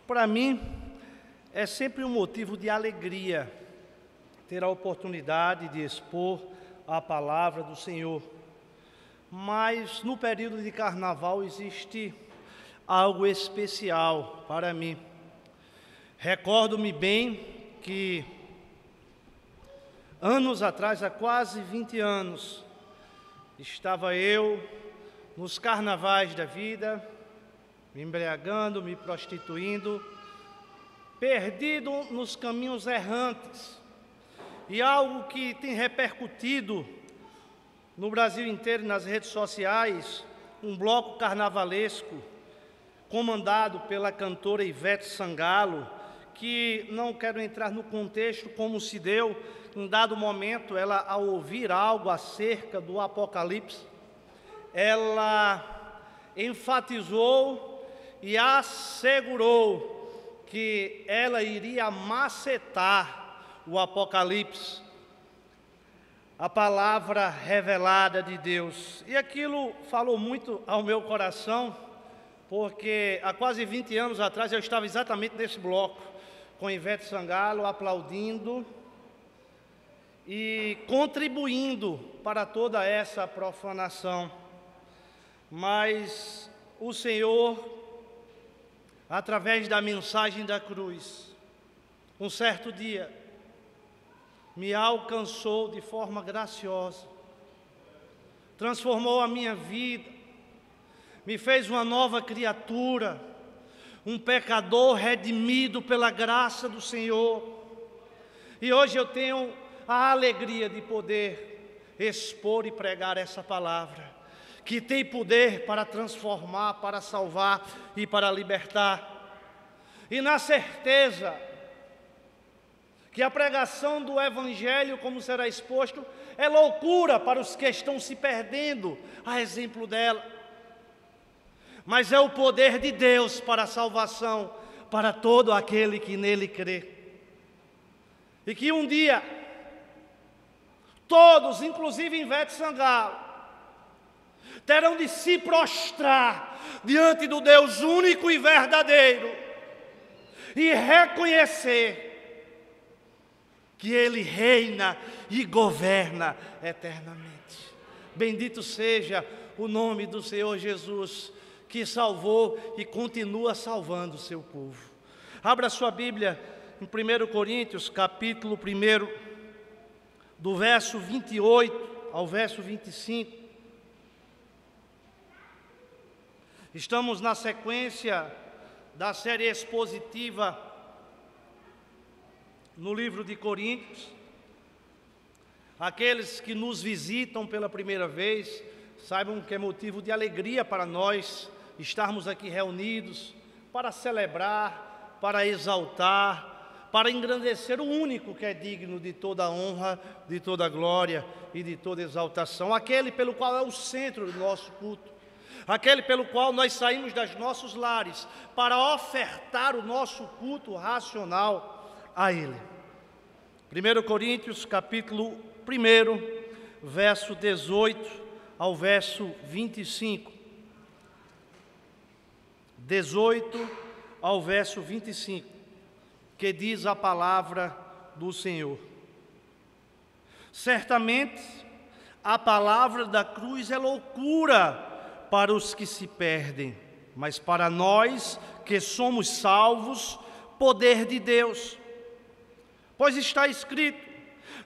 Para mim, é sempre um motivo de alegria ter a oportunidade de expor a palavra do Senhor. Mas no período de carnaval existe algo especial para mim. Recordo-me bem que anos atrás, há quase 20 anos, estava eu nos carnavais da vida, me embriagando, me prostituindo, perdido nos caminhos errantes. E algo que tem repercutido no Brasil inteiro, nas redes sociais, um bloco carnavalesco, comandado pela cantora Ivete Sangalo, que não quero entrar no contexto como se deu. Em dado momento, ela, ao ouvir algo acerca do Apocalipse, ela enfatizou e assegurou que ela iria macetar o Apocalipse, a palavra revelada de Deus. E aquilo falou muito ao meu coração, porque há quase 20 anos atrás eu estava exatamente nesse bloco, com Ivete Sangalo aplaudindo e contribuindo para toda essa profanação. Mas o Senhor, através da mensagem da cruz, um certo dia, me alcançou de forma graciosa, transformou a minha vida, me fez uma nova criatura, um pecador redimido pela graça do Senhor. E hoje eu tenho a alegria de poder expor e pregar essa palavra, que tem poder para transformar, para salvar e para libertar. E na certeza que a pregação do Evangelho, como será exposto, é loucura para os que estão se perdendo, a exemplo dela. Mas é o poder de Deus para a salvação, para todo aquele que nele crê. E que um dia, todos, inclusive Ivete Sangalo, terão de se prostrar diante do Deus único e verdadeiro e reconhecer que Ele reina e governa eternamente. Bendito seja o nome do Senhor Jesus, que salvou e continua salvando o seu povo. Abra sua Bíblia em 1 Coríntios, capítulo 1, do verso 28 ao verso 25. Estamos na sequência da série expositiva no livro de Coríntios. Aqueles que nos visitam pela primeira vez, saibam que é motivo de alegria para nós estarmos aqui reunidos para celebrar, para exaltar, para engrandecer o único que é digno de toda honra, de toda glória e de toda exaltação, aquele pelo qual é o centro do nosso culto, aquele pelo qual nós saímos dos nossos lares para ofertar o nosso culto racional a Ele. 1 Coríntios, capítulo 1, verso 18 ao verso 25. 18 ao verso 25, que diz a palavra do Senhor: certamente a palavra da cruz é loucura para os que se perdem, mas para nós que somos salvos, poder de Deus. Pois está escrito: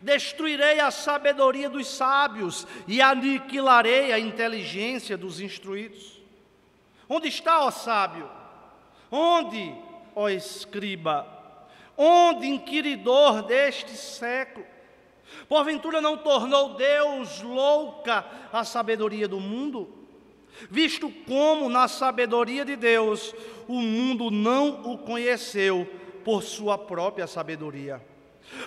destruirei a sabedoria dos sábios e aniquilarei a inteligência dos instruídos. Onde está, ó sábio? Onde, ó escriba? Onde, inquiridor deste século? Porventura não tornou Deus louca a sabedoria do mundo? Visto como na sabedoria de Deus o mundo não o conheceu por sua própria sabedoria.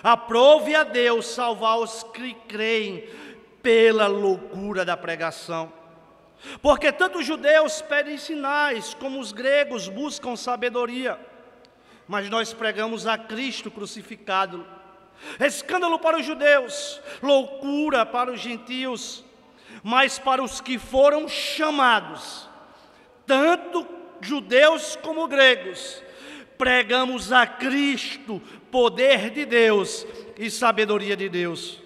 Aprove a Deus salvar os que creem pela loucura da pregação. Porque tanto os judeus pedem sinais, como os gregos buscam sabedoria. Mas nós pregamos a Cristo crucificado, escândalo para os judeus, loucura para os gentios. Mas para os que foram chamados, tanto judeus como gregos, pregamos a Cristo, poder de Deus e sabedoria de Deus,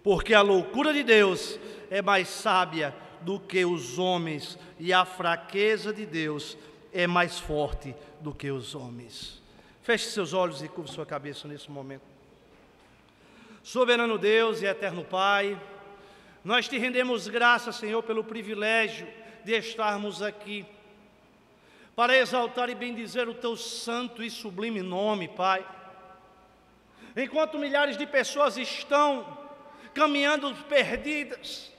porque a loucura de Deus é mais sábia do que os homens, e a fraqueza de Deus é mais forte do que os homens. Feche seus olhos e curve sua cabeça nesse momento. Soberano Deus e eterno Pai, nós te rendemos graças, Senhor, pelo privilégio de estarmos aqui, para exaltar e bendizer o teu santo e sublime nome, Pai. Enquanto milhares de pessoas estão caminhando perdidas,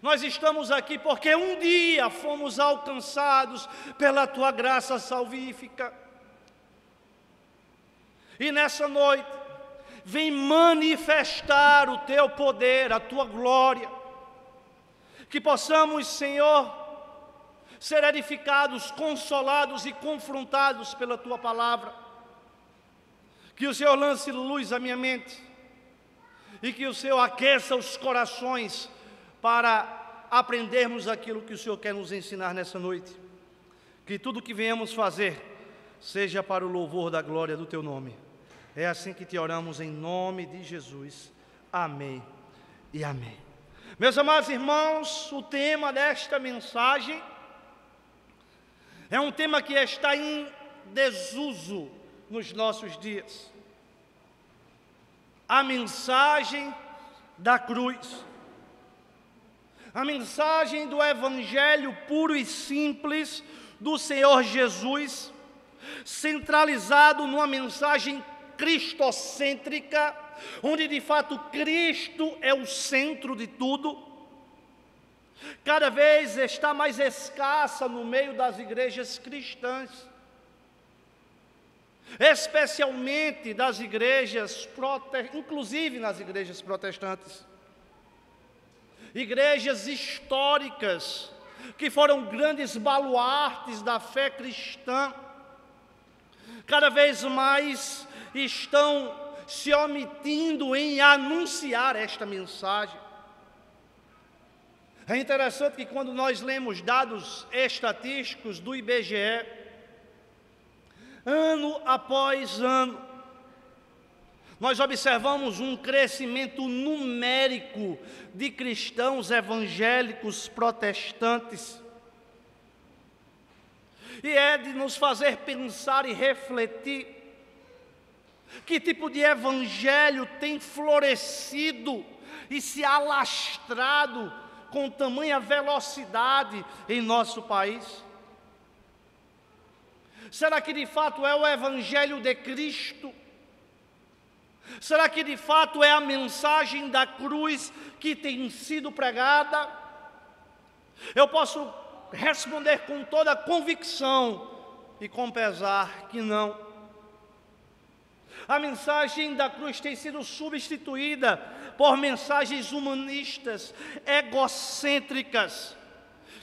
nós estamos aqui porque um dia fomos alcançados pela tua graça salvífica. E nessa noite, vem manifestar o teu poder, a tua glória. Que possamos, Senhor, ser edificados, consolados e confrontados pela tua palavra. Que o Senhor lance luz à minha mente e que o Senhor aqueça os corações para aprendermos aquilo que o Senhor quer nos ensinar nessa noite. Que tudo que venhamos fazer seja para o louvor da glória do teu nome. É assim que te oramos em nome de Jesus. Amém e amém. Meus amados irmãos, o tema desta mensagem é um tema que está em desuso nos nossos dias. A mensagem da cruz. A mensagem do Evangelho puro e simples do Senhor Jesus, centralizado numa mensagem cristocêntrica, onde de fato Cristo é o centro de tudo. Cada vez está mais escassa no meio das igrejas cristãs, especialmente das igrejas, inclusive nas igrejas protestantes. Igrejas históricas, que foram grandes baluartes da fé cristã, cada vez mais estão se omitindo em anunciar esta mensagem. É interessante que quando nós lemos dados estatísticos do IBGE, ano após ano, nós observamos um crescimento numérico de cristãos evangélicos protestantes. E é de nos fazer pensar e refletir que tipo de evangelho tem florescido e se alastrado com tamanha velocidade em nosso país. Será que de fato é o evangelho de Cristo? Será que de fato é a mensagem da cruz que tem sido pregada? Eu posso responder com toda a convicção e com pesar que não. A mensagem da cruz tem sido substituída por mensagens humanistas, egocêntricas,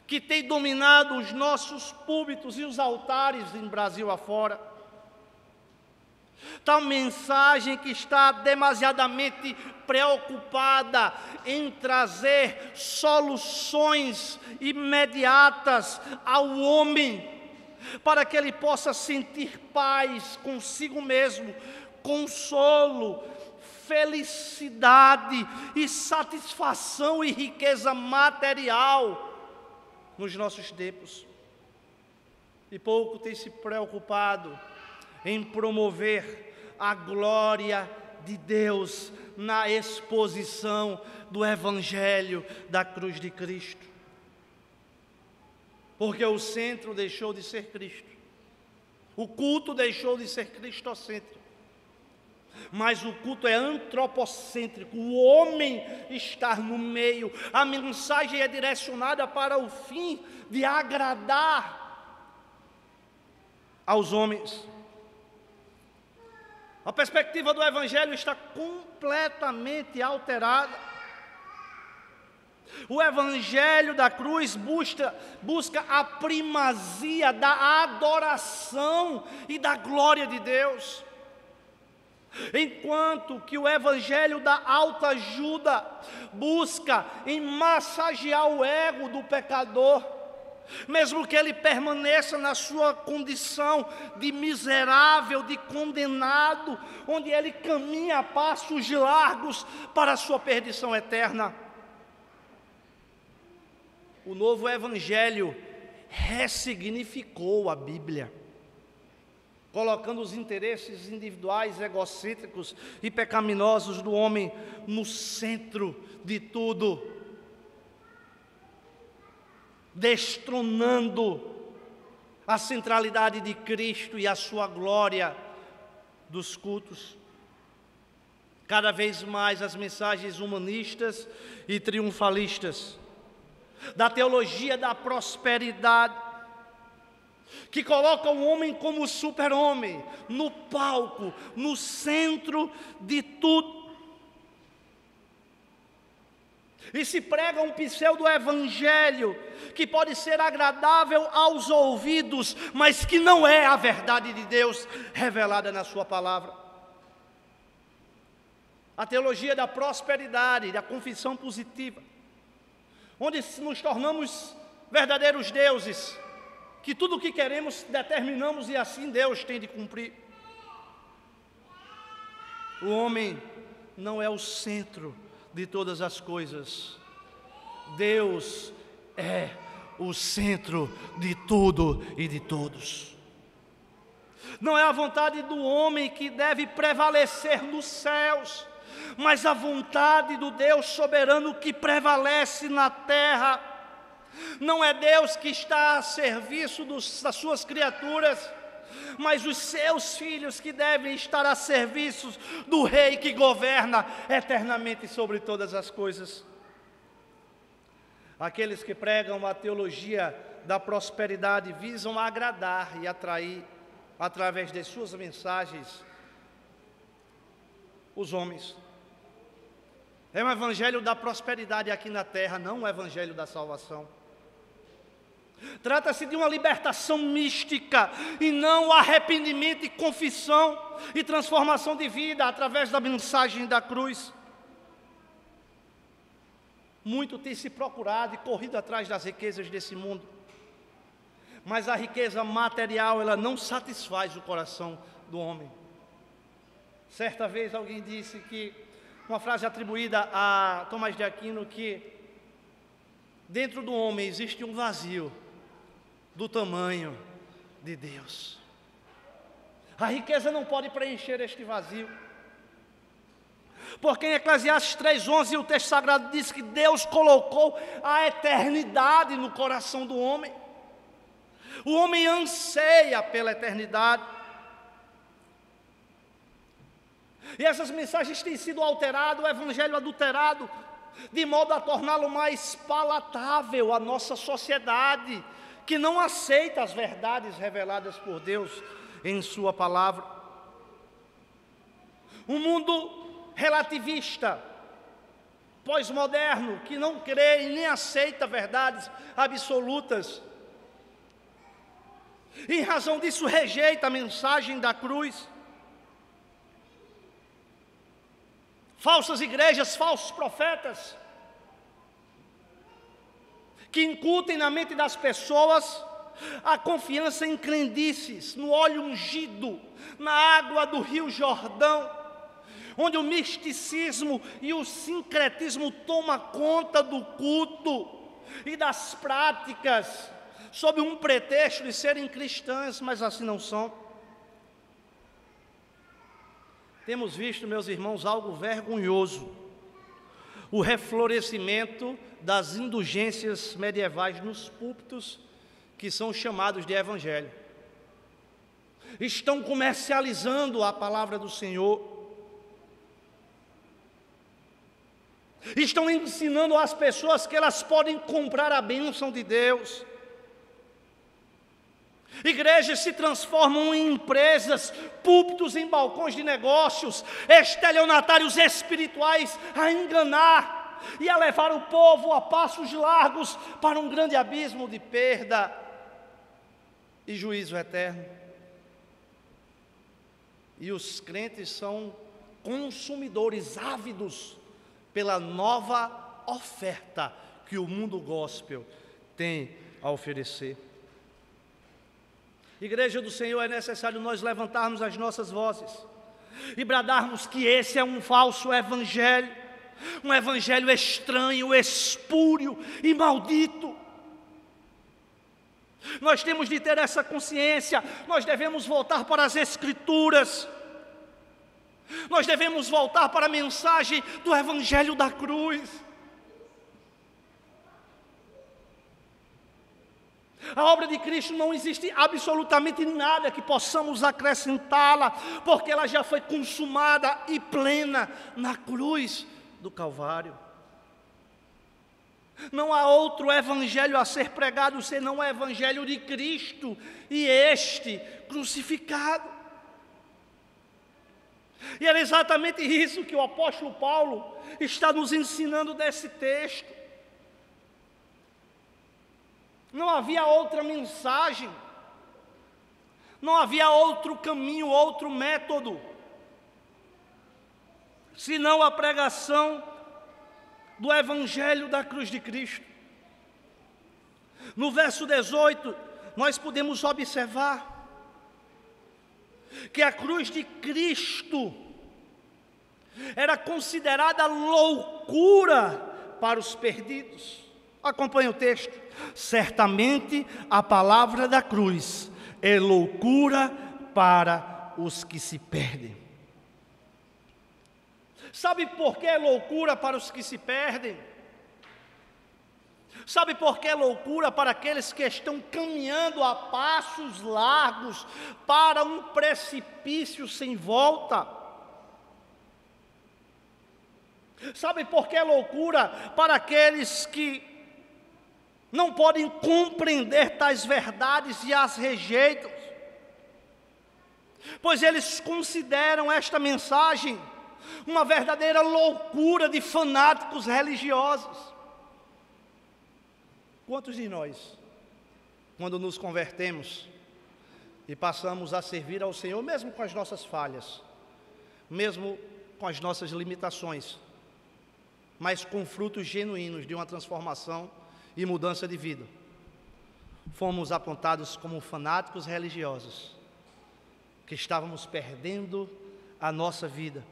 que têm dominado os nossos púlpitos e os altares em Brasil afora. Tal mensagem que está demasiadamente preocupada em trazer soluções imediatas ao homem, para que ele possa sentir paz consigo mesmo, consolo, felicidade e satisfação e riqueza material nos nossos tempos. E pouco tem se preocupado em promover a glória de Deus na exposição do Evangelho da cruz de Cristo. Porque o centro deixou de ser Cristo, o culto deixou de ser cristocêntrico, mas o culto é antropocêntrico, o homem está no meio, a mensagem é direcionada para o fim de agradar aos homens. A perspectiva do Evangelho está completamente alterada. O Evangelho da cruz busca a primazia da adoração e da glória de Deus. Enquanto que o Evangelho da autoajuda busca em massagear o ego do pecador, mesmo que ele permaneça na sua condição de miserável, de condenado, onde ele caminha a passos largos para a sua perdição eterna. O novo evangelho ressignificou a Bíblia, colocando os interesses individuais, egocêntricos e pecaminosos do homem no centro de tudo, destronando a centralidade de Cristo e a sua glória dos cultos. Cada vez mais as mensagens humanistas e triunfalistas da teologia da prosperidade, que coloca o homem como super-homem, no palco, no centro de tudo. E se prega um pseudo-evangelho que pode ser agradável aos ouvidos, mas que não é a verdade de Deus revelada na sua palavra. A teologia da prosperidade, da confissão positiva, onde nos tornamos verdadeiros deuses, que tudo o que queremos determinamos e assim Deus tem de cumprir. O homem não é o centro de todas as coisas. Deus é o centro de tudo e de todos. Não é a vontade do homem que deve prevalecer nos céus, mas a vontade do Deus soberano que prevalece na terra. Não é Deus que está a serviço das suas criaturas, mas os seus filhos que devem estar a serviço do Rei que governa eternamente sobre todas as coisas. Aqueles que pregam a teologia da prosperidade visam agradar e atrair, através de suas mensagens, os homens. É um evangelho da prosperidade aqui na terra, não um evangelho da salvação. Trata-se de uma libertação mística e não arrependimento e confissão e transformação de vida através da mensagem da cruz. Muito tem se procurado e corrido atrás das riquezas desse mundo, mas a riqueza material, ela não satisfaz o coração do homem. Certa vez alguém disse que, uma frase atribuída a Tomás de Aquino, que dentro do homem existe um vazio do tamanho de Deus. A riqueza não pode preencher este vazio, porque em Eclesiastes 3:11 o texto sagrado diz que Deus colocou a eternidade no coração do homem. O homem anseia pela eternidade. E essas mensagens têm sido alteradas, o evangelho adulterado, de modo a torná-lo mais palatável à nossa sociedade, que não aceita as verdades reveladas por Deus em sua palavra. Um mundo relativista, pós-moderno, que não crê e nem aceita verdades absolutas. Em razão disso, rejeita a mensagem da cruz. Falsas igrejas, falsos profetas, que incutem na mente das pessoas a confiança em crendices, no óleo ungido, na água do Rio Jordão, onde o misticismo e o sincretismo tomam conta do culto e das práticas, sob um pretexto de serem cristãs, mas assim não são. Temos visto, meus irmãos, algo vergonhoso: o reflorescimento das indulgências medievais nos púlpitos, que são chamados de evangelho. Estão comercializando a palavra do Senhor. Estão ensinando às pessoas que elas podem comprar a bênção de Deus. Igrejas se transformam em empresas, púlpitos em balcões de negócios, estelionatários espirituais a enganar e a levar o povo a passos largos para um grande abismo de perda e juízo eterno. E os crentes são consumidores ávidos pela nova oferta que o mundo gospel tem a oferecer. Igreja do Senhor, é necessário nós levantarmos as nossas vozes e bradarmos que esse é um falso evangelho, um evangelho estranho, espúrio e maldito. Nós temos de ter essa consciência, nós devemos voltar para as Escrituras, nós devemos voltar para a mensagem do evangelho da cruz. A obra de Cristo não existe absolutamente nada que possamos acrescentá-la, porque ela já foi consumada e plena na cruz do Calvário. Não há outro evangelho a ser pregado senão o evangelho de Cristo, e este crucificado. E era exatamente isso que o apóstolo Paulo está nos ensinando desse texto. Não havia outra mensagem, não havia outro caminho, outro método, senão a pregação do evangelho da cruz de Cristo. No verso 18, nós podemos observar que a cruz de Cristo era considerada loucura para os perdidos. Acompanhe o texto. Certamente a palavra da cruz é loucura para os que se perdem. Sabe por que é loucura para os que se perdem? Sabe por que é loucura para aqueles que estão caminhando a passos largos para um precipício sem volta? Sabe por que é loucura para aqueles que não podem compreender tais verdades e as rejeitam? Pois eles consideram esta mensagem uma verdadeira loucura de fanáticos religiosos. Quantos de nós, quando nos convertemos e passamos a servir ao Senhor, mesmo com as nossas falhas, mesmo com as nossas limitações, mas com frutos genuínos de uma transformação e mudança de vida, fomos apontados como fanáticos religiosos, que estávamos perdendo a nossa vida?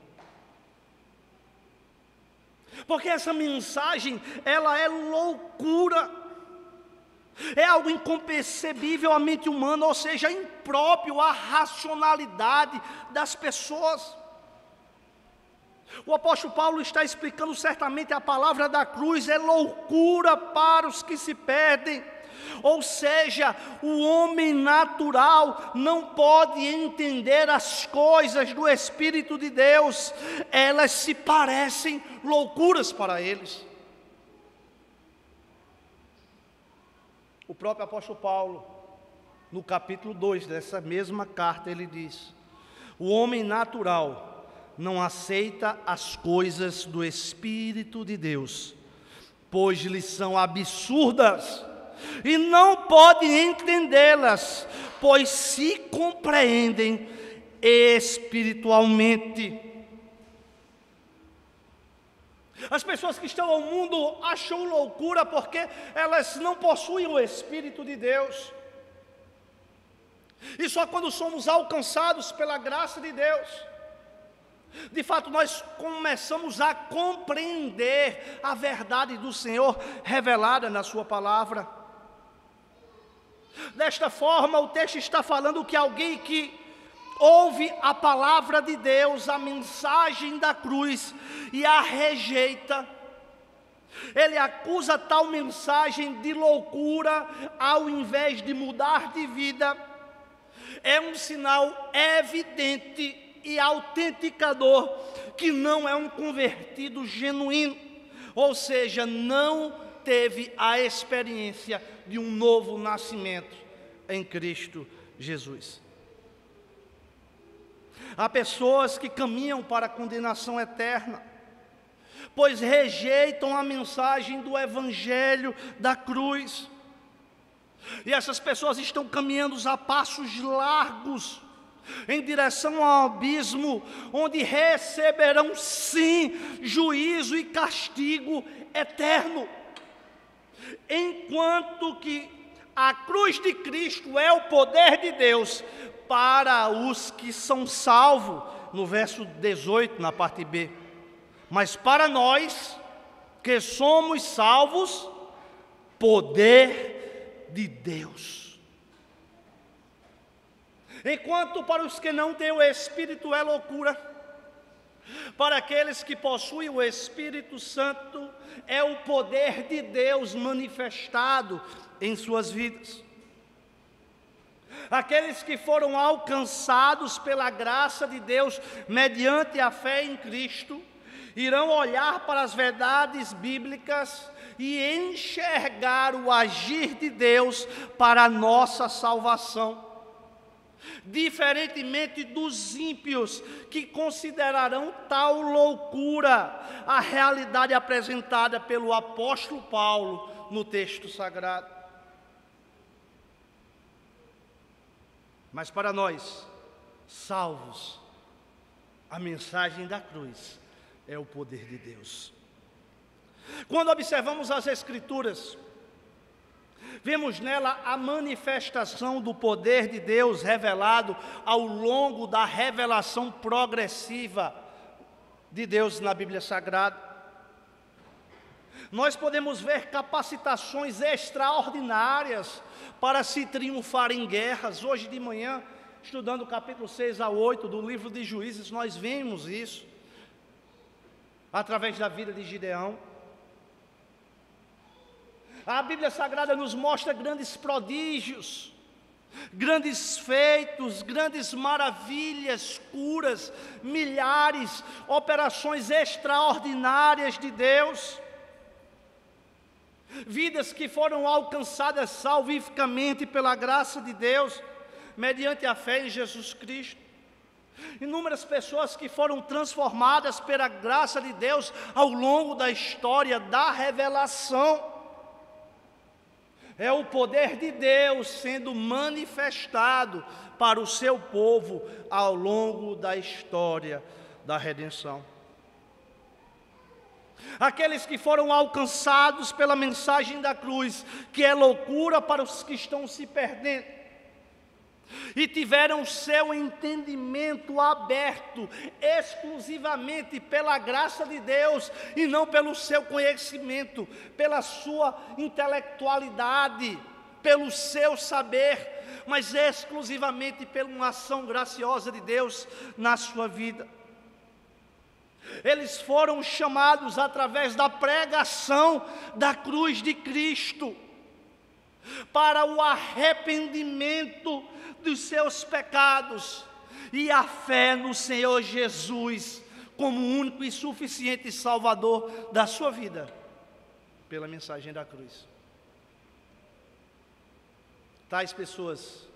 Porque essa mensagem, ela é loucura, é algo inconcebível à mente humana, ou seja, impróprio à racionalidade das pessoas. O apóstolo Paulo está explicando certamente a palavra da cruz é loucura para os que se perdem. Ou seja, o homem natural não pode entender as coisas do Espírito de Deus, elas se parecem loucuras para eles. O próprio apóstolo Paulo, no capítulo 2 dessa mesma carta, ele diz: o homem natural não aceita as coisas do Espírito de Deus, pois lhes são absurdas, e não pode entendê-las, pois se compreendem espiritualmente. As pessoas que estão ao mundo acham loucura porque elas não possuem o Espírito de Deus. E só quando somos alcançados pela graça de Deus, de fato, nós começamos a compreender a verdade do Senhor revelada na sua palavra. Desta forma, o texto está falando que alguém que ouve a palavra de Deus, a mensagem da cruz, e a rejeita, ele acusa tal mensagem de loucura, ao invés de mudar de vida. É um sinal evidente e autenticador que não é um convertido genuíno, ou seja, não teve a experiência de um novo nascimento em Cristo Jesus. Há pessoas que caminham para a condenação eterna, pois rejeitam a mensagem do Evangelho da cruz, e essas pessoas estão caminhando a passos largos em direção ao abismo, onde receberão sim juízo e castigo eterno, enquanto que A cruz de Cristo é o poder de Deus para os que são salvos, no verso 18, na parte B. Mas para nós, que somos salvos, poder de Deus. Enquanto para os que não têm o Espírito é loucura, para aqueles que possuem o Espírito Santo, é o poder de Deus manifestado em suas vidas. Aqueles que foram alcançados pela graça de Deus, mediante a fé em Cristo, irão olhar para as verdades bíblicas e enxergar o agir de Deus para a nossa salvação. Diferentemente dos ímpios, que considerarão tal loucura a realidade apresentada pelo apóstolo Paulo no texto sagrado. Mas para nós, salvos, a mensagem da cruz é o poder de Deus. Quando observamos as Escrituras, vemos nela a manifestação do poder de Deus revelado ao longo da revelação progressiva de Deus na Bíblia Sagrada. Nós podemos ver capacitações extraordinárias para se triunfar em guerras. Hoje de manhã, estudando o capítulo 6 a 8 do livro de Juízes, nós vemos isso, através da vida de Gideão. A Bíblia Sagrada nos mostra grandes prodígios, grandes feitos, grandes maravilhas, curas, milhares, operações extraordinárias de Deus. Vidas que foram alcançadas salvificamente pela graça de Deus, mediante a fé em Jesus Cristo. Inúmeras pessoas que foram transformadas pela graça de Deus ao longo da história da revelação. É o poder de Deus sendo manifestado para o seu povo ao longo da história da redenção. Aqueles que foram alcançados pela mensagem da cruz, que é loucura para os que estão se perdendo, e tiveram seu entendimento aberto exclusivamente pela graça de Deus e não pelo seu conhecimento, pela sua intelectualidade, pelo seu saber, mas exclusivamente pela uma ação graciosa de Deus na sua vida. Eles foram chamados através da pregação da cruz de Cristo para o arrependimento dos seus pecados e a fé no Senhor Jesus como único e suficiente Salvador da sua vida, pela mensagem da cruz. Tais pessoas,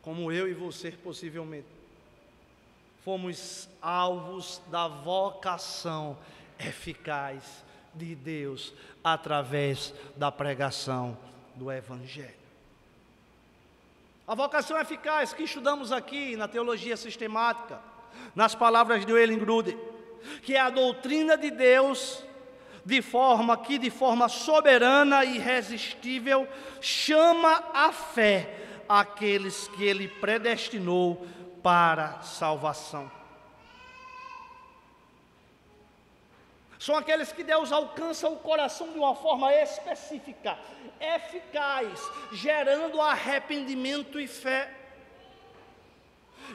como eu e você possivelmente, fomos alvos da vocação eficaz de Deus através da pregação do Evangelho. A vocação eficaz que estudamos aqui na teologia sistemática, nas palavras de Ellen Gruder, que é a doutrina de Deus, de forma soberana e irresistível, chama à fé aqueles que Ele predestinou para a salvação. São aqueles que Deus alcança o coração de uma forma específica, eficaz, gerando arrependimento e fé.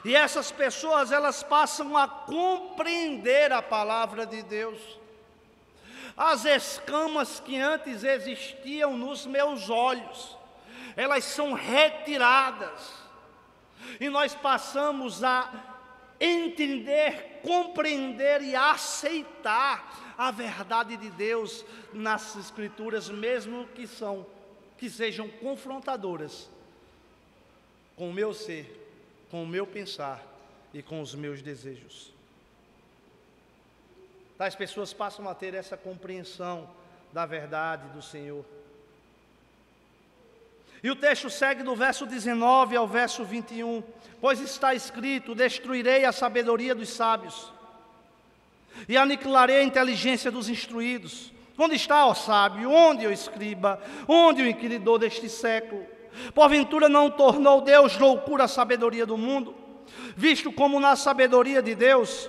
E essas pessoas, elas passam a compreender a palavra de Deus. As escamas que antes existiam nos meus olhos, elas são retiradas. E nós passamos a entender, compreender e aceitar a verdade de Deus nas Escrituras, mesmo que sejam confrontadoras com o meu ser, com o meu pensar e com os meus desejos. Tais pessoas passam a ter essa compreensão da verdade do Senhor. E o texto segue do verso 19 ao verso 21. Pois está escrito: destruirei a sabedoria dos sábios, e aniquilarei a inteligência dos instruídos. Onde está, ó sábio? Onde o escriba? Onde o inquiridor deste século? Porventura não tornou Deus loucura a sabedoria do mundo, visto como na sabedoria de Deus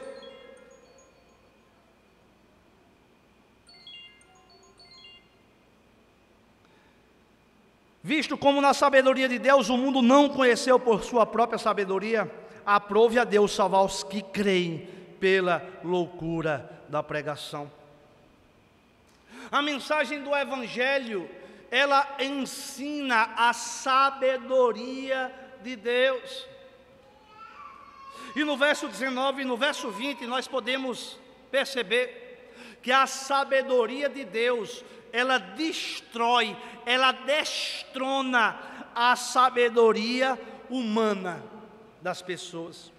o mundo não conheceu por sua própria sabedoria, aprove a Deus salvar os que creem pela loucura da pregação. A mensagem do Evangelho, ela ensina a sabedoria de Deus. E no verso 19 e no verso 20 nós podemos perceber que a sabedoria de Deus, ela destrói, ela destrona a sabedoria humana das pessoas.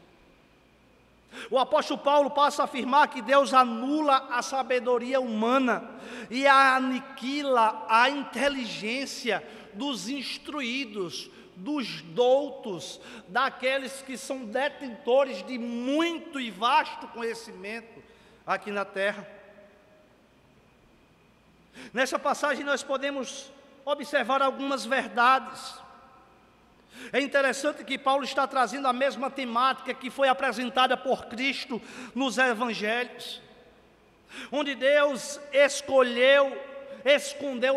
O apóstolo Paulo passa a afirmar que Deus anula a sabedoria humana e aniquila a inteligência dos instruídos, dos doutos, daqueles que são detentores de muito e vasto conhecimento aqui na terra. Nessa passagem nós podemos observar algumas verdades. É interessante que Paulo está trazendo a mesma temática que foi apresentada por Cristo nos Evangelhos, onde Deus escondeu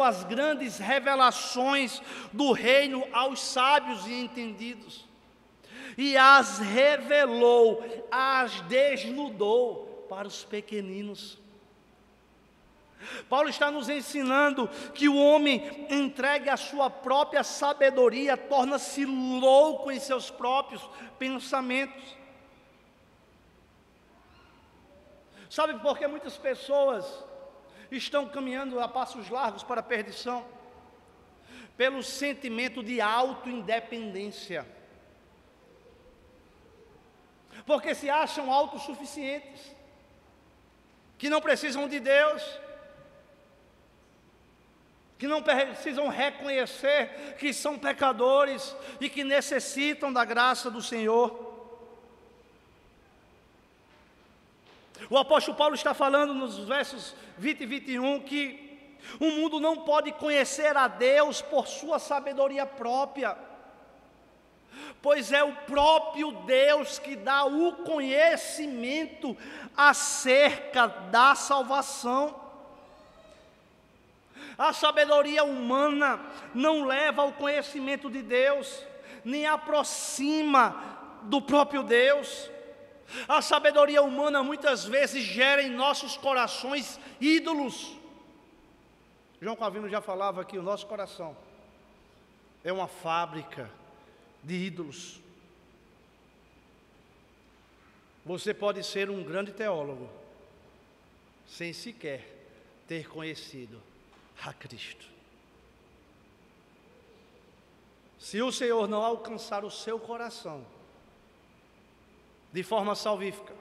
as grandes revelações do reino aos sábios e entendidos, e as revelou, as desnudou para os pequeninos. Paulo está nos ensinando que o homem entregue a sua própria sabedoria, torna-se louco em seus próprios pensamentos. Sabe por que muitas pessoas estão caminhando a passos largos para a perdição? Pelo sentimento de autoindependência. Porque se acham autossuficientes, que não precisam de Deus, que não precisam reconhecer que são pecadores e que necessitam da graça do Senhor. O apóstolo Paulo está falando nos versos 20 e 21 que o mundo não pode conhecer a Deus por sua sabedoria própria, pois é o próprio Deus que dá o conhecimento acerca da salvação. A sabedoria humana não leva ao conhecimento de Deus, nem aproxima do próprio Deus. A sabedoria humana muitas vezes gera em nossos corações ídolos. João Calvino já falava que o nosso coração é uma fábrica de ídolos. Você pode ser um grande teólogo sem sequer ter conhecido a Cristo. Se o Senhor não alcançar o seu coração de forma salvífica,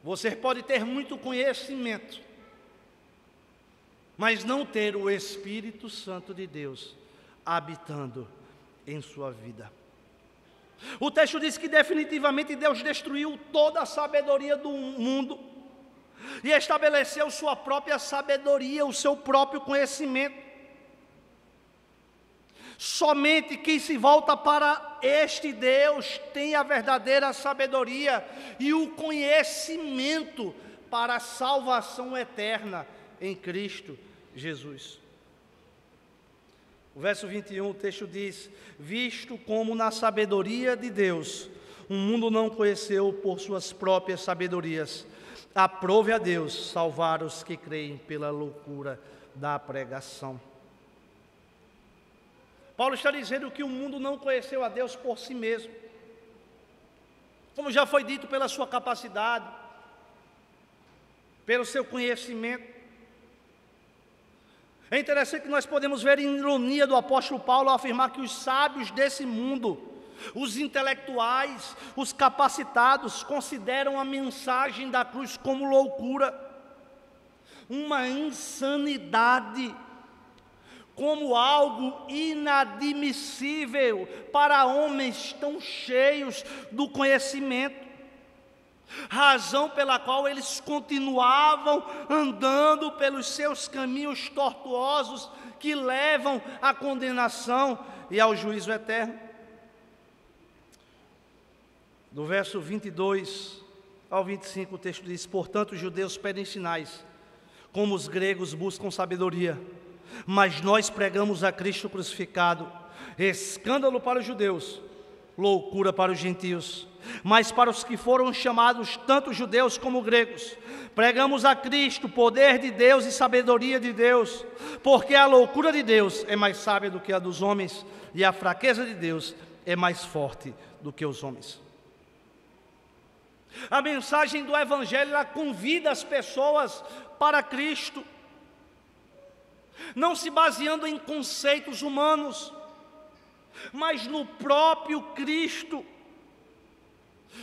você pode ter muito conhecimento, mas não ter o Espírito Santo de Deus habitando em sua vida. O texto diz que definitivamente Deus destruiu toda a sabedoria do mundo e estabeleceu sua própria sabedoria, o seu próprio conhecimento. Somente quem se volta para este Deus tem a verdadeira sabedoria e o conhecimento para a salvação eterna em Cristo Jesus. O verso 21, o texto diz: visto como na sabedoria de Deus o mundo não conheceu por suas próprias sabedorias, aprove a Deus salvar os que creem pela loucura da pregação. Paulo está dizendo que o mundo não conheceu a Deus por si mesmo, como já foi dito, pela sua capacidade, pelo seu conhecimento. É interessante que nós podemos ver a ironia do apóstolo Paulo ao afirmar que os sábios desse mundo, os intelectuais, os capacitados, consideram a mensagem da cruz como loucura, uma insanidade, como algo inadmissível para homens tão cheios do conhecimento. razão pela qual eles continuavam andando pelos seus caminhos tortuosos que levam à condenação e ao juízo eterno. Do verso 22 ao 25, o texto diz: portanto, os judeus pedem sinais, como os gregos buscam sabedoria, mas nós pregamos a Cristo crucificado, escândalo para os judeus, loucura para os gentios. Mas para os que foram chamados, tanto judeus como gregos, pregamos a Cristo, poder de Deus e sabedoria de Deus, porque a loucura de Deus é mais sábia do que a dos homens, e a fraqueza de Deus é mais forte do que os homens. A mensagem do Evangelho, ela convida as pessoas para Cristo, não se baseando em conceitos humanos, mas no próprio Cristo.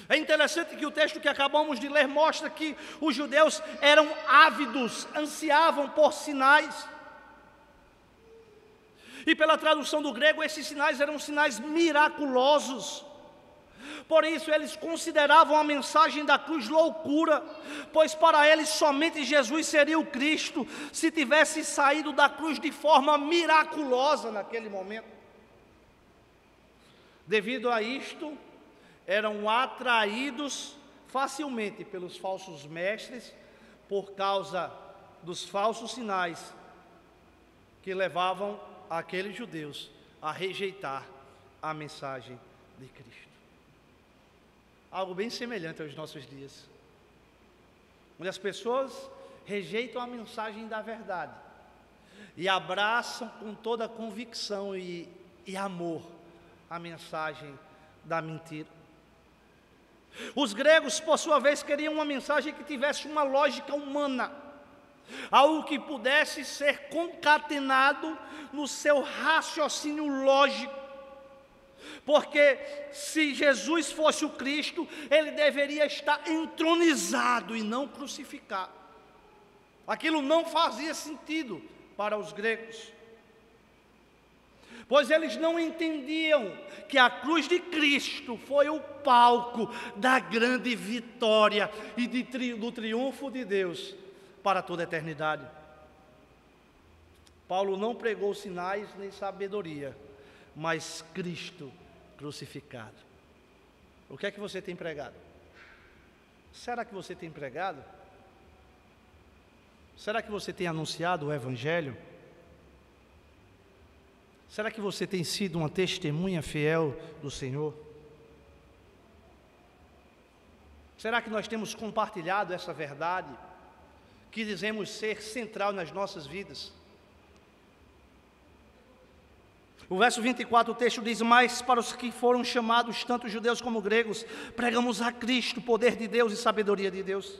É interessante que o texto que acabamos de ler mostra que os judeus eram ávidos, ansiavam por sinais. E pela tradução do grego, esses sinais eram sinais miraculosos. Por isso eles consideravam a mensagem da cruz loucura, pois para eles somente Jesus seria o Cristo, se tivesse saído da cruz de forma miraculosa naquele momento. Devido a isto, eram atraídos facilmente pelos falsos mestres, por causa dos falsos sinais que levavam aqueles judeus a rejeitar a mensagem de Cristo. Algo bem semelhante aos nossos dias, onde as pessoas rejeitam a mensagem da verdade e abraçam com toda a convicção e amor a mensagem da mentira. Os gregos, por sua vez, queriam uma mensagem que tivesse uma lógica humana, algo que pudesse ser concatenado no seu raciocínio lógico, porque se Jesus fosse o Cristo, ele deveria estar entronizado e não crucificado. Aquilo não fazia sentido para os gregos, pois eles não entendiam que a cruz de Cristo foi o palco da grande vitória e do triunfo de Deus para toda a eternidade. Paulo não pregou sinais nem sabedoria, mas Cristo crucificado. O que é que você tem pregado? Será que você tem pregado? Será que você tem anunciado o Evangelho? Será que você tem sido uma testemunha fiel do Senhor? Será que nós temos compartilhado essa verdade que dizemos ser central nas nossas vidas? O verso 24, o texto diz: mas para os que foram chamados, tanto judeus como gregos, pregamos a Cristo, poder de Deus e sabedoria de Deus.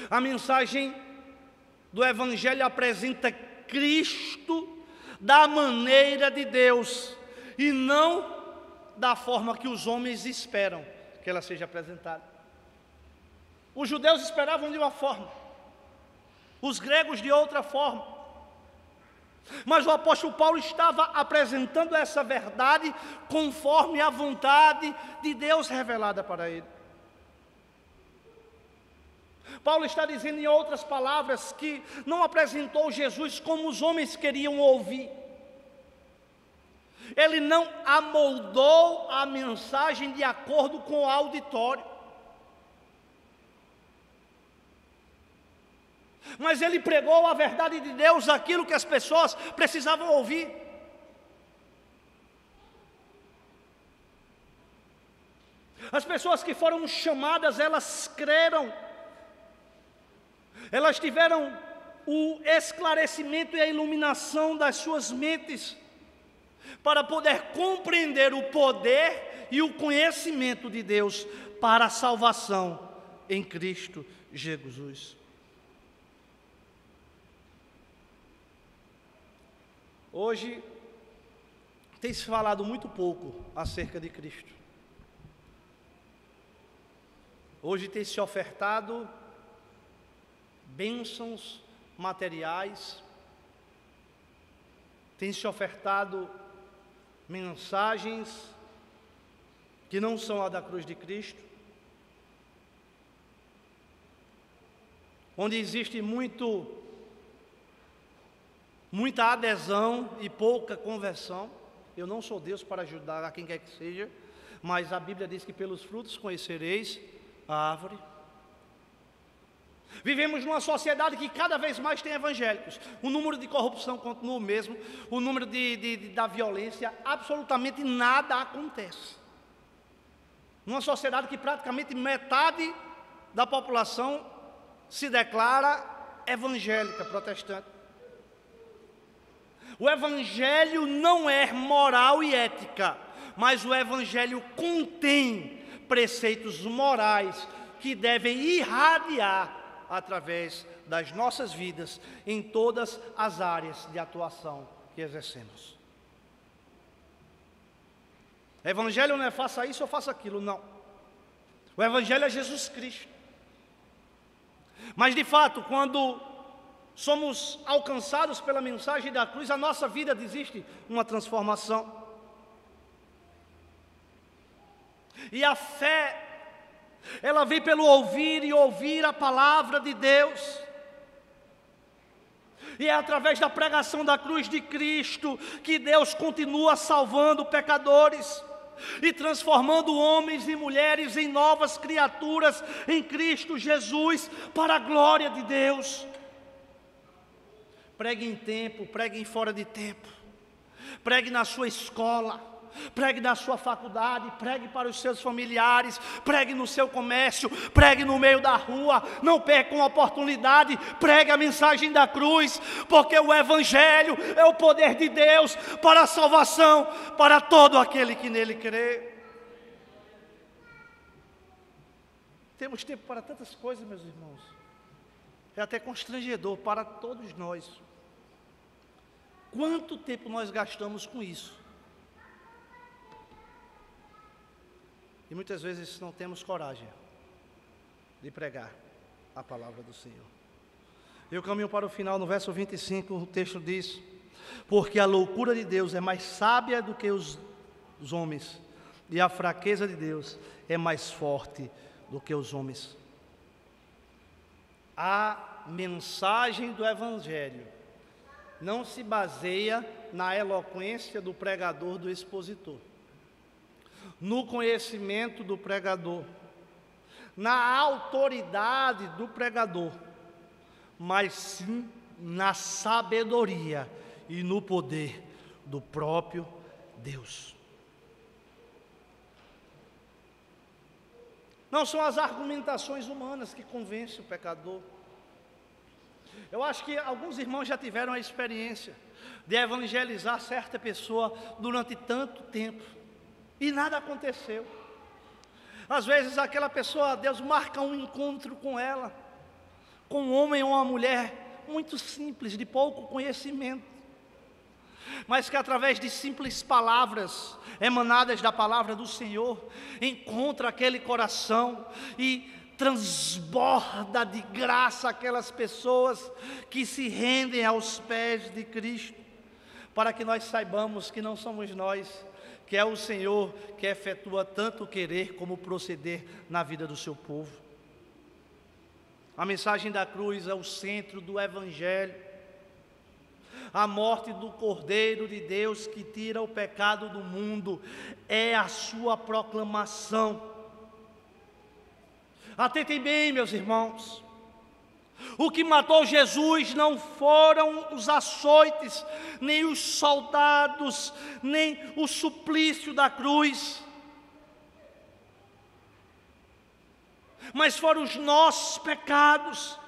A mensagem do Evangelho apresenta Cristo da maneira de Deus e não da forma que os homens esperam que ela seja apresentada. Os judeus esperavam de uma forma, os gregos de outra forma, mas o apóstolo Paulo estava apresentando essa verdade conforme a vontade de Deus revelada para ele. Paulo está dizendo, em outras palavras, que não apresentou Jesus como os homens queriam ouvir. Ele não amoldou a mensagem de acordo com o auditório, mas ele pregou a verdade de Deus, aquilo que as pessoas precisavam ouvir. As pessoas que foram chamadas, elas creram, elas tiveram o esclarecimento e a iluminação das suas mentes, para poder compreender o poder e o conhecimento de Deus para a salvação em Cristo Jesus. Hoje tem se falado muito pouco acerca de Cristo. Hoje tem se ofertado bênçãos materiais, tem se ofertado mensagens que não são a da cruz de Cristo, onde existe muita adesão e pouca conversão. Eu não sou Deus para ajudar a quem quer que seja, mas a Bíblia diz que pelos frutos conhecereis a árvore. Vivemos numa sociedade que cada vez mais tem evangélicos. O número de corrupção continua o mesmo, o número da violência, absolutamente nada acontece. Numa sociedade que praticamente metade da população se declara evangélica, protestante. O evangelho não é moral e ética, mas o evangelho contém preceitos morais que devem irradiar através das nossas vidas em todas as áreas de atuação que exercemos. O evangelho não é faça isso ou faça aquilo, não. O evangelho é Jesus Cristo. Mas de fato, quando somos alcançados pela mensagem da cruz, a nossa vida existe uma transformação. E a fé, ela vem pelo ouvir e ouvir a palavra de Deus. E é através da pregação da cruz de Cristo que Deus continua salvando pecadores e transformando homens e mulheres em novas criaturas em Cristo Jesus, para a glória de Deus. Pregue em tempo, pregue em fora de tempo, pregue na sua escola, pregue na sua faculdade, pregue para os seus familiares, pregue no seu comércio, pregue no meio da rua, não perca uma oportunidade, pregue a mensagem da cruz, porque o evangelho é o poder de Deus para a salvação, para todo aquele que nele crê. Temos tempo para tantas coisas, meus irmãos, é até constrangedor para todos nós. Quanto tempo nós gastamos com isso? E muitas vezes não temos coragem de pregar a palavra do Senhor. Eu caminho para o final, no verso 25, o texto diz: porque a loucura de Deus é mais sábia do que os homens, e a fraqueza de Deus é mais forte do que os homens. A mensagem do Evangelho não se baseia na eloquência do pregador, do expositor, no conhecimento do pregador, na autoridade do pregador, mas sim na sabedoria e no poder do próprio Deus. Não são as argumentações humanas que convencem o pecador. Eu acho que alguns irmãos já tiveram a experiência de evangelizar certa pessoa durante tanto tempo e nada aconteceu. Às vezes aquela pessoa, Deus marca um encontro com ela, com um homem ou uma mulher muito simples, de pouco conhecimento, mas que através de simples palavras emanadas da palavra do Senhor, encontra aquele coração e transborda de graça aquelas pessoas que se rendem aos pés de Cristo, para que nós saibamos que não somos nós, que é o Senhor que efetua tanto o querer como o proceder na vida do seu povo. A mensagem da cruz é o centro do Evangelho. A morte do Cordeiro de Deus que tira o pecado do mundo é a sua proclamação. Atentem bem, meus irmãos, o que matou Jesus não foram os açoites, nem os soldados, nem o suplício da cruz, mas foram os nossos pecados.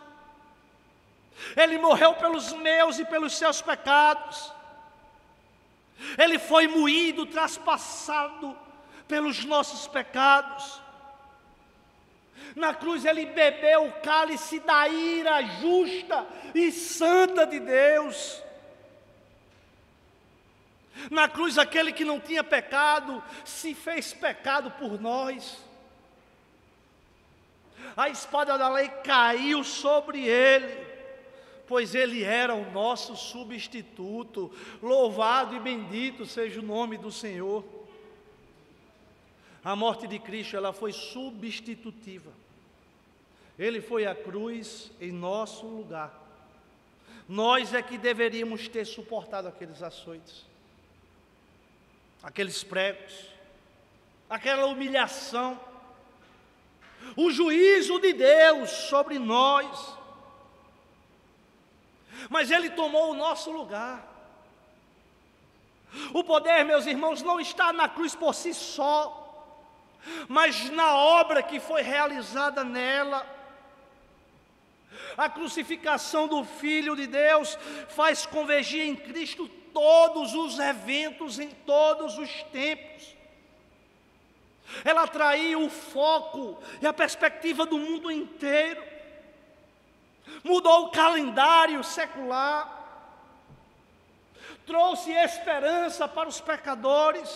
Ele morreu pelos meus e pelos seus pecados. Ele foi moído, traspassado pelos nossos pecados. Na cruz ele bebeu o cálice da ira justa e santa de Deus. Na cruz aquele que não tinha pecado se fez pecado por nós. A espada da lei caiu sobre ele, pois ele era o nosso substituto. Louvado e bendito seja o nome do Senhor. A morte de Cristo, ela foi substitutiva. Ele foi à cruz em nosso lugar. Nós é que deveríamos ter suportado aqueles açoites, aqueles pregos, aquela humilhação, o juízo de Deus sobre nós. Mas Ele tomou o nosso lugar. O poder, meus irmãos, não está na cruz por si só, mas na obra que foi realizada nela. A crucificação do Filho de Deus faz convergir em Cristo todos os eventos em todos os tempos. Ela atraiu o foco e a perspectiva do mundo inteiro. Mudou o calendário secular. Trouxe esperança para os pecadores.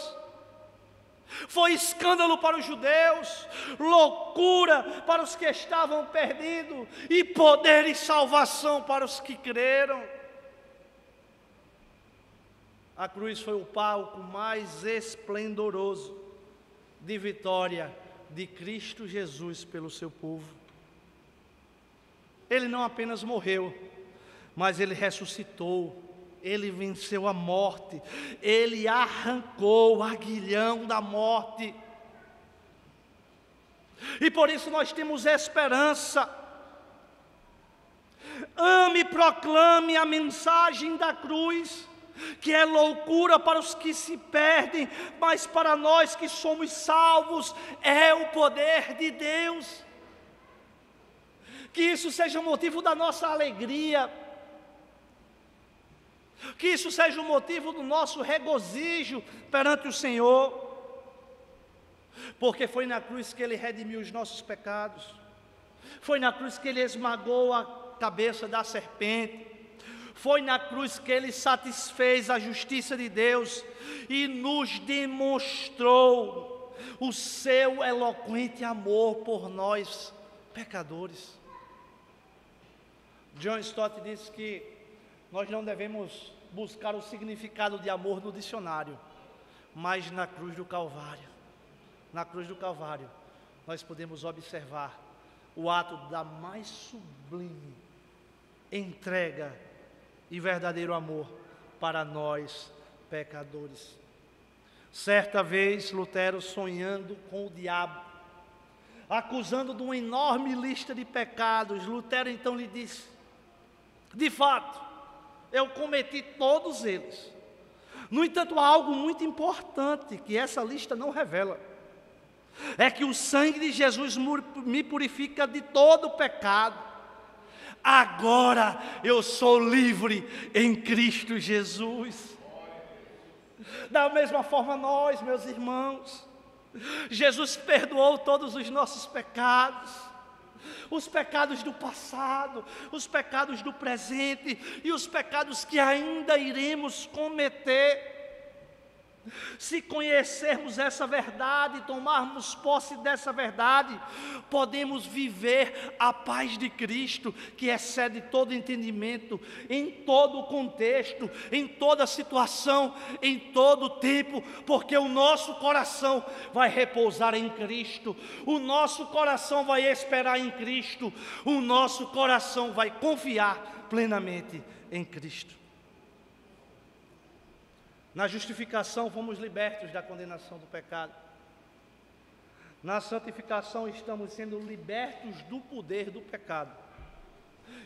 Foi escândalo para os judeus, loucura para os que estavam perdidos e poder e salvação para os que creram. A cruz foi o palco mais esplendoroso de vitória de Cristo Jesus pelo seu povo. Ele não apenas morreu, mas Ele ressuscitou. Ele venceu a morte, Ele arrancou o aguilhão da morte. E por isso nós temos esperança. Ame e proclame a mensagem da cruz, que é loucura para os que se perdem, mas para nós que somos salvos, é o poder de Deus. Que isso seja motivo da nossa alegria, que isso seja o motivo do nosso regozijo perante o Senhor, porque foi na cruz que Ele redimiu os nossos pecados, foi na cruz que Ele esmagou a cabeça da serpente, foi na cruz que Ele satisfez a justiça de Deus e nos demonstrou o seu eloquente amor por nós, pecadores. John Stott disse que nós não devemos buscar o significado de amor no dicionário, mas na cruz do Calvário. Na cruz do Calvário, nós podemos observar o ato da mais sublime entrega e verdadeiro amor para nós, pecadores. Certa vez, Lutero, sonhando com o diabo, acusando de uma enorme lista de pecados, Lutero então lhe disse: de fato, eu cometi todos eles. No entanto, há algo muito importante que essa lista não revela. É que o sangue de Jesus me purifica de todo pecado. Agora eu sou livre em Cristo Jesus. Da mesma forma nós, meus irmãos, Jesus perdoou todos os nossos pecados. Os pecados do passado, os pecados do presente e os pecados que ainda iremos cometer. Se conhecermos essa verdade, tomarmos posse dessa verdade, podemos viver a paz de Cristo, que excede todo entendimento, em todo o contexto, em toda situação, em todo tempo, porque o nosso coração vai repousar em Cristo, o nosso coração vai esperar em Cristo, o nosso coração vai confiar plenamente em Cristo. Na justificação fomos libertos da condenação do pecado. Na santificação estamos sendo libertos do poder do pecado.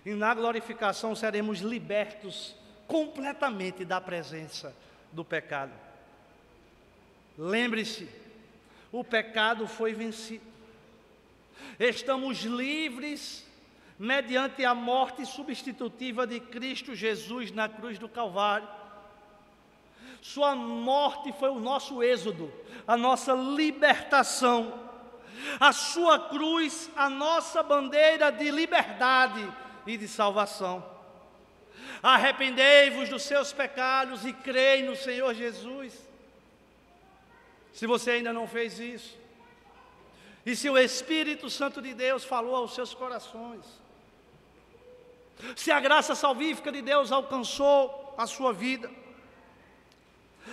E na glorificação seremos libertos completamente da presença do pecado. Lembre-se, o pecado foi vencido. Estamos livres mediante a morte substitutiva de Cristo Jesus na cruz do Calvário. Sua morte foi o nosso êxodo, a nossa libertação. A sua cruz, a nossa bandeira de liberdade e de salvação. Arrependei-vos dos seus pecados e crei no Senhor Jesus. Se você ainda não fez isso, e se o Espírito Santo de Deus falou aos seus corações, se a graça salvífica de Deus alcançou a sua vida,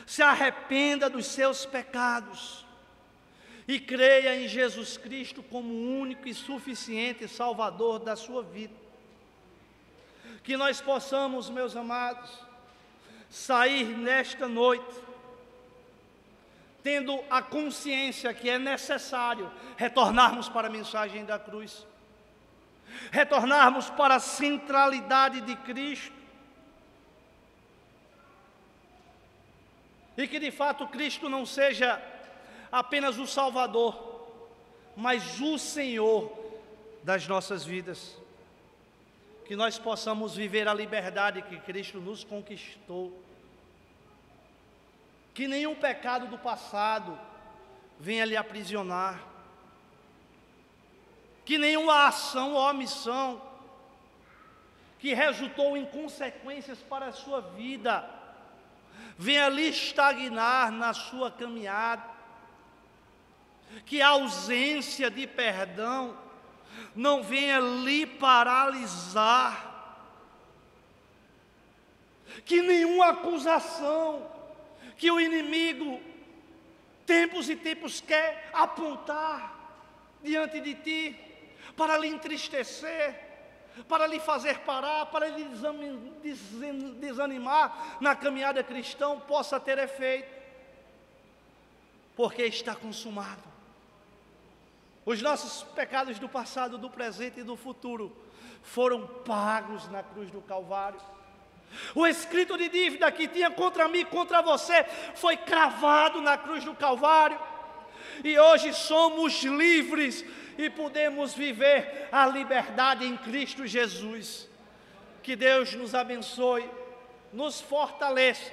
se arrependa dos seus pecados e creia em Jesus Cristo como o único e suficiente Salvador da sua vida. Que nós possamos, meus amados, sair nesta noite, tendo a consciência que é necessário retornarmos para a mensagem da cruz, retornarmos para a centralidade de Cristo, e que de fato Cristo não seja apenas o Salvador, mas o Senhor das nossas vidas. Que nós possamos viver a liberdade que Cristo nos conquistou. Que nenhum pecado do passado venha lhe aprisionar. Que nenhuma ação ou omissão que resultou em consequências para a sua vida venha lhe estagnar na sua caminhada. Que a ausência de perdão não venha lhe paralisar. Que nenhuma acusação que o inimigo tempos e tempos quer apontar diante de ti para lhe entristecer, para lhe fazer parar, para lhe desanimar na caminhada cristã, possa ter efeito, porque está consumado. Os nossos pecados do passado, do presente e do futuro foram pagos na cruz do Calvário. O escrito de dívida que tinha contra mim e contra você foi cravado na cruz do Calvário. E hoje somos livres e podemos viver a liberdade em Cristo Jesus. Que Deus nos abençoe, nos fortaleça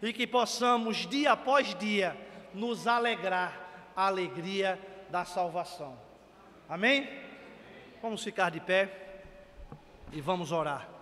e que possamos dia após dia nos alegrar a alegria da salvação. Amém? Vamos ficar de pé e vamos orar.